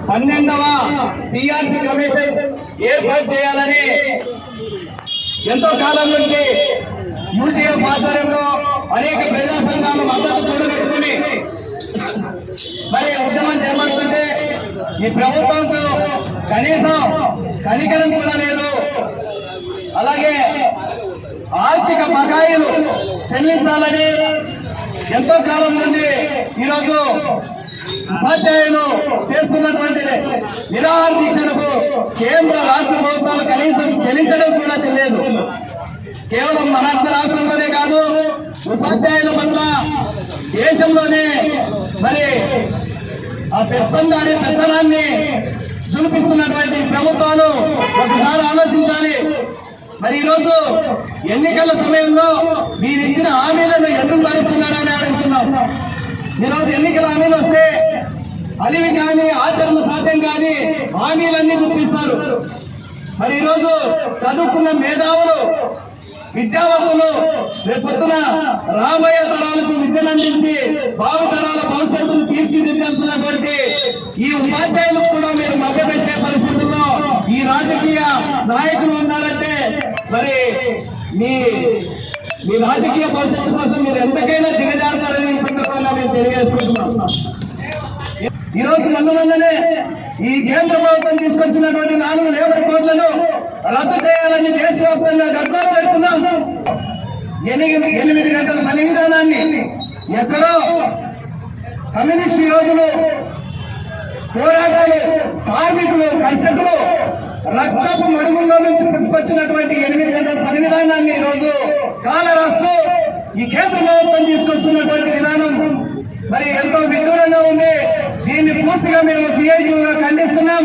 12వ PRC commission ఏర్పాటు చేయాలని ఎంతో కాలం నుంచి యూటీఎఫ్ ఆధ్వర్యంలో అనేక ప్రజా సంఘాలు మద్దతు కూడగట్టుకుని మరి ఉద్యమం చేపడుతుంటే ఈ ప్రభుత్వంకు కనీసం కనికరం కూడా లేదు. అలాగే ఆర్థిక బకాయిలు చెల్లించాలని ఎంతో కాలం నుండి ఈరోజు ఉపాధ్యాయులు చేస్తున్నటువంటి నిరాహార దీక్షలకు కేంద్ర రాష్ట్ర ప్రభుత్వాలు కనీసం చెల్లించడం కూడా తెలియదు. కేవలం మన రాష్ట్రంలోనే కాదు, ఉపాధ్యాయుల పట్ల దేశంలోనే మరి ఆ పెత్తనాన్ని చూపిస్తున్నటువంటి ప్రభుత్వాలు ఒకసారి ఆలోచించాలి. మరి ఈరోజు ఎన్నికల సమయంలో మీరిచ్చిన హామీలను ఎందుకు భరిస్తున్నారని అడుగుతున్నాం. ఈరోజు ఎన్నికల హామీలు వస్తే అలివి కానీ ఆచరణ సాధ్యం కానీ హామీలన్నీ చూపిస్తారు. మరి ఈరోజు చదువుకున్న మేధావులు విద్యావంతులు రేపొద్దున రాబోయే తరాలకు విద్యను అందించి భావితరాల భవిష్యత్తును తీర్చిదిద్దాల్సినటువంటి ఈ ఉపాధ్యాయులకు కూడా మీరు మభ్యపెట్టే పరిస్థితుల్లో ఈ రాజకీయ నాయకులు ఉన్నారంటే మరి మీ రాజకీయ భవిష్యత్తు కోసం మీరు ఎంతకైనా దిగజారుతారని ఈ సందర్భంగా మేము తెలియజేసుకుంటున్నాం. ఈరోజు మొన్ననే ఈ కేంద్ర ప్రభుత్వం తీసుకొచ్చినటువంటి 4 లేబర్ కోడ్లను రద్దు చేయాలని దేశవ్యాప్తంగా గగ్గోలు పెడుతున్నాం. 8 గంటల పని విధానాన్ని ఎక్కడో కమ్యూనిస్టు యోధులు, పోరాటాలు, కార్మికులు, కర్షకులు రక్తపు మడుగుల్లో నుంచి పుట్టుకొచ్చినటువంటి 8 గంటల పని విధానాన్ని ఈరోజు కాలరాస్తూ ఈ కేంద్ర ప్రభుత్వం తీసుకొస్తున్నటువంటి విధానం మరి ఎంతో విడ్డూరంగా ఉంది. దీన్ని పూర్తిగా మేము సిఐటిగా ఖండిస్తున్నాం.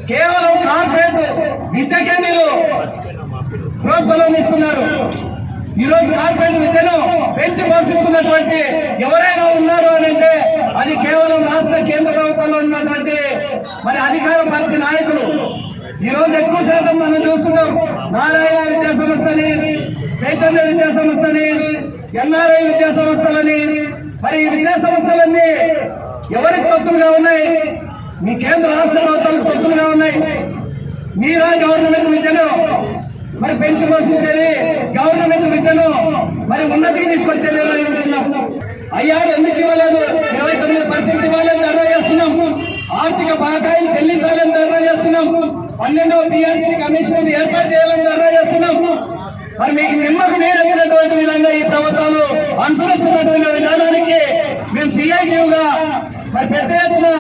కేవలం కార్పొరేట్ విద్యకే మీరు ప్రోత్సాహం ఇస్తున్నారు. ఈరోజు కార్పొరేట్ విద్యను పెంచి పోషిస్తున్నటువంటి ఎవరైనా ఉన్నారు అని అంటే అది కేవలం రాష్ట్ర కేంద్ర ప్రభుత్వంలో ఉన్నటువంటి మరి అధికార పార్టీ నాయకులు. ఈరోజు ఎక్కువ శాతం మనం చూస్తున్నాం. నారాయణ విద్యా సంస్థని, చైతన్య విద్యా సంస్థని, ఎన్ఆర్ఐ విద్యా సంస్థలని, మరి ఈ విద్యా సంస్థలన్నీ ఎవరికి తొత్తులుగా ఉన్నాయి? మీ కేంద్ర రాష్ట్ర ప్రభుత్వాలకు తొత్తులుగా ఉన్నాయి. మీరా గవర్నమెంట్ విద్యను మరి పెంచి పోషించేది, గవర్నమెంట్ విద్యను మరి ఉన్నతికి తీసుకొచ్చేది అనుకుంటున్నాం. అయ్యాడు ఎందుకు ఇవ్వలేదు? 29% ఇవ్వాలని ధర్నా చేస్తున్నాం. ఆర్థిక బకాయిలు చెల్లించాలని ధర్నా చేస్తున్నాం. 12వ పిఆర్సీ కమిషన్ ఏర్పాటు చేయాలని ధర్నా చేస్తున్నాం. మరి మీకు నిమ్మకు నీరెక్కినటువంటి విధంగా ఈ ప్రభుత్వాలు అనుసరిస్తున్నటువంటి విధానానికి మేము సిఐటిగా మరి పెద్ద ఎత్తున